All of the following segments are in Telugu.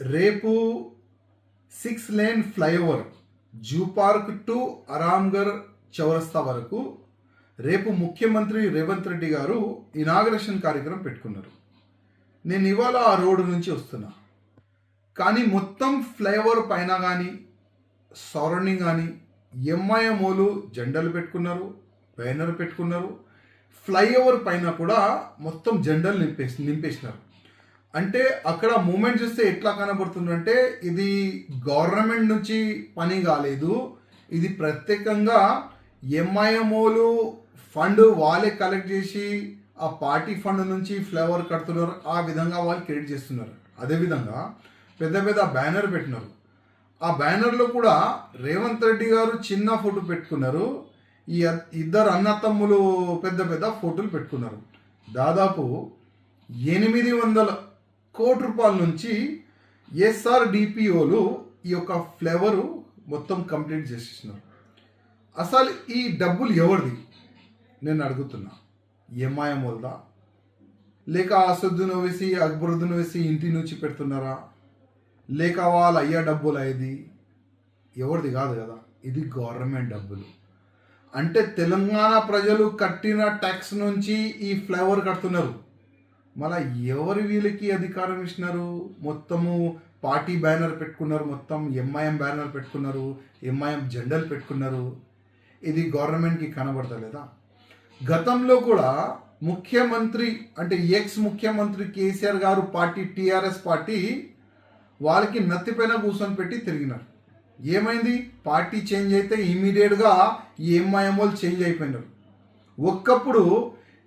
రేపు 6 lane flyover zoo park to Aramghar చౌరస్తా వరకు రేపు ముఖ్యమంత్రి రేవంత్ రెడ్డి గారు ఇనాగరేషన్ కార్యక్రమం పెట్టుకున్నారు. నేను ఇవాళ ఆ రోడ్డు నుంచి వస్తున్నా. కానీ మొత్తం ఫ్లైఓవర్ పైన కానీ సరౌండింగ్ కానీ ఎంఐఎంఓలు జెండాలు పెట్టుకున్నారు, బ్యానర్ పెట్టుకున్నారు. ఫ్లైఓవర్ పైన కూడా మొత్తం జెండాలు నింపేసినారు. అంటే అక్కడ మూమెంట్ చూస్తే ఎట్లా కనబడుతుందంటే ఇది గవర్నమెంట్ నుంచి పని కాలేదు, ఇది ప్రత్యేకంగా ఎంఐఎంఓలు ఫండ్ వాళ్ళే కలెక్ట్ చేసి ఆ పార్టీ ఫండ్ నుంచి ఫ్లైఓవర్ కడుతున్నారు. ఆ విధంగా వాళ్ళు క్రియేట్ చేస్తున్నారు. అదేవిధంగా పెద్ద పెద్ద బ్యానర్ పెట్టినారు. ఆ బ్యానర్లో కూడా రేవంత్ రెడ్డి గారు చిన్న ఫోటో పెట్టుకున్నారు, ఈ ఇద్దరు అన్నతమ్ములు పెద్ద పెద్ద ఫోటోలు పెట్టుకున్నారు. దాదాపు 800 కోట్ల రూపాయల నుంచి ఎస్ఆర్డిపిఓలు ఈ యొక్క ఫ్లేవరు మొత్తం కంప్లీట్ చేసేసినారు. అసలు ఈ డబ్బులు ఎవరిది నేను అడుగుతున్నా? ఎంఐఎంఓల్దా, లేక అసదుద్దీన్ ఓవైసీ అక్బరుద్దీన్ ఓవైసీ ఇంటి నుంచి పెడుతున్నారా, లేక వాళ్ళ అయ్యా డబ్బులు అయ్యేది? ఎవరిది కాదు కదా, ఇది గవర్నమెంట్ డబ్బులు. అంటే తెలంగాణ ప్రజలు కట్టిన ట్యాక్స్ నుంచి ఈ ఫ్లైఓవర్ కడుతున్నారు. మళ్ళీ ఎవరు వీళ్ళకి అధికారం ఇచ్చినారు? మొత్తము పార్టీ బ్యానర్ పెట్టుకున్నారు, మొత్తం ఎంఐఎం బ్యానర్ పెట్టుకున్నారు, ఎంఐఎం జెండాలు పెట్టుకున్నారు. ఇది గవర్నమెంట్కి కనబడతలేదా? గతంలో కూడా ముఖ్యమంత్రి అంటే ఎక్స్ ముఖ్యమంత్రి కేసీఆర్ గారు పార్టీ టీఆర్ఎస్ పార్టీ వాళ్ళకి నత్తిపైన కూర్చొని పెట్టి తిరిగినారు. ఏమైంది? పార్టీ చేంజ్ అయితే ఇమీడియట్గా ఈ ఎంఐఎంఓలు చేంజ్ అయిపోయినారు. ఒక్కప్పుడు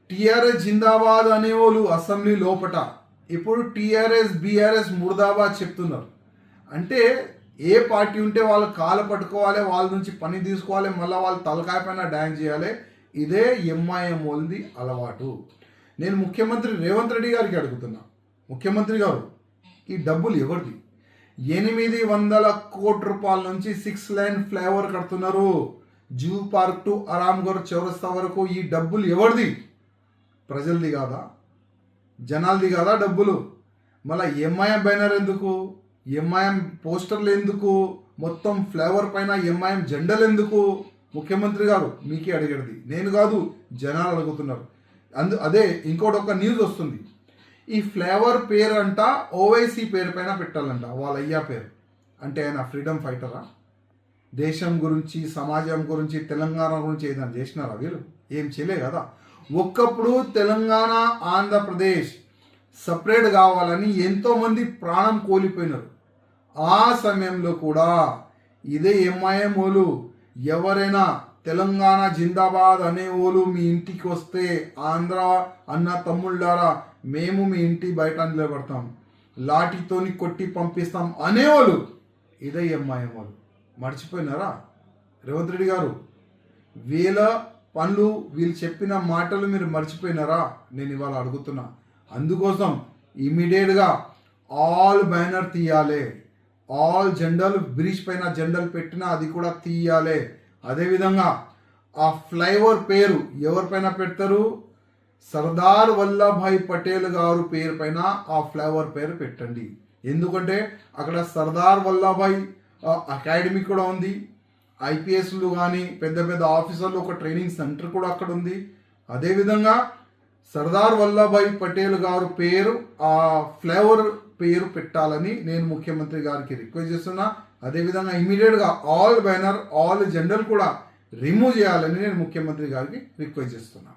టీఆర్ఎస్ జిందాబాద్ అనేవాళ్ళు అసెంబ్లీ లోపట, ఇప్పుడు టీఆర్ఎస్ బీఆర్ఎస్ ముర్దాబాద్ చెప్తున్నారు. అంటే ఏ పార్టీ ఉంటే వాళ్ళు కాలు పట్టుకోవాలి, వాళ్ళ నుంచి పని తీసుకోవాలి, మళ్ళీ వాళ్ళు తలకాయ పైన డ్యాన్స్ చేయాలి. ఇదే ఎంఐఎంఓల్ది అలవాటు. నేను ముఖ్యమంత్రి రేవంత్ రెడ్డి గారికి అడుగుతున్నా, ముఖ్యమంత్రి గారు ఈ డబ్బులు ఎవరిది? 800 కోట్ల రూపాయల నుంచి 6 లేన్ ఫ్లైఓవర్ కడుతున్నారు జూ పార్క్ టు అరామ్గర్ చౌరస్తా వరకు. ఈ డబ్బులు ఎవరిది? ప్రజలది కాదా? జనాలది కాదా డబ్బులు? మళ్ళీ ఎంఐఎం బ్యానర్ ఎందుకు? ఎంఐఎం పోస్టర్లు ఎందుకు? మొత్తం ఫ్లైఓవర్ పైన ఎంఐఎం జెండాలు ఎందుకు? ముఖ్యమంత్రి గారు మీకే అడిగేది, నేను కాదు, జనాలు అడుగుతున్నారు. అదే ఇంకోటి ఒక న్యూస్ వస్తుంది, ఈ ఫ్లేవర్ పేరు అంట ఓవైసీ పేరు పైన పెట్టాలంట, వాళ్ళ అయ్యా పేరు. అంటే ఆయన ఫ్రీడమ్ ఫైటరా? దేశం గురించి, సమాజం గురించి, తెలంగాణ గురించి ఏదైనా చేసినారా వీళ్ళు? ఏం చేయలే కదా. ఒక్కప్పుడు తెలంగాణ ఆంధ్రప్రదేశ్ సపరేట్ కావాలని ఎంతోమంది ప్రాణం కోల్పోయినారు. ఆ సమయంలో కూడా ఇదే ఎంఐఎంఓలు ఎవరైనా తెలంగాణ జిందాబాద్ అనేవాళ్ళు మీ ఇంటికి వస్తే ఆంధ్ర అన్న తమ్ముళ్ళారా మేము మీ ఇంటి బయట నిలబడతాం, లాఠీతోని కొట్టి పంపిస్తాం అనేవాళ్ళు ఇదే ఎంఐఎంఓలు. మర్చిపోయినారా రేవంత్ రెడ్డి గారు? వీళ్ళ పనులు, వీళ్ళు చెప్పిన మాటలు మీరు మర్చిపోయినారా? నేను ఇవాళ అడుగుతున్నా. అందుకోసం ఇమీడియట్గా ఆల్ బ్యానర్ తీయాలి, ఆల్ జెండాలు బ్రిడ్జ్ పైన జెండాలు పెట్టినా అది కూడా తీయాలి. అదేవిధంగా ఆ ఫ్లైఓవర్ పేరు ఎవరిపైన పెడతారు? సర్దార్ వల్లభాయ్ పటేల్ గారు పేరు పైన ఆ ఫ్లైఓవర్ పేరు పెట్టండి. ఎందుకంటే అక్కడ సర్దార్ వల్లభాయ్ అకాడమీ కూడా ఉంది, ఐపీఎస్లు కానీ పెద్ద పెద్ద ఆఫీసర్లు ఒక ట్రైనింగ్ సెంటర్ కూడా అక్కడ ఉంది. అదేవిధంగా సర్దార్ వల్లభాయ్ పటేల్ గారు పేరు ఆ ఫ్లైఓవర్ పేరు పెట్టాలని నేను ముఖ్యమంత్రి గారికి రిక్వెస్ట్ చేస్తున్నా. అదేవిధంగా ఇమీడియట్గా ఆల్ బ్యానర్, ఆల్ జెండాలు కూడా రిమూవ్ చేయాలని నేను ముఖ్యమంత్రి గారికి రిక్వెస్ట్ చేస్తున్నా.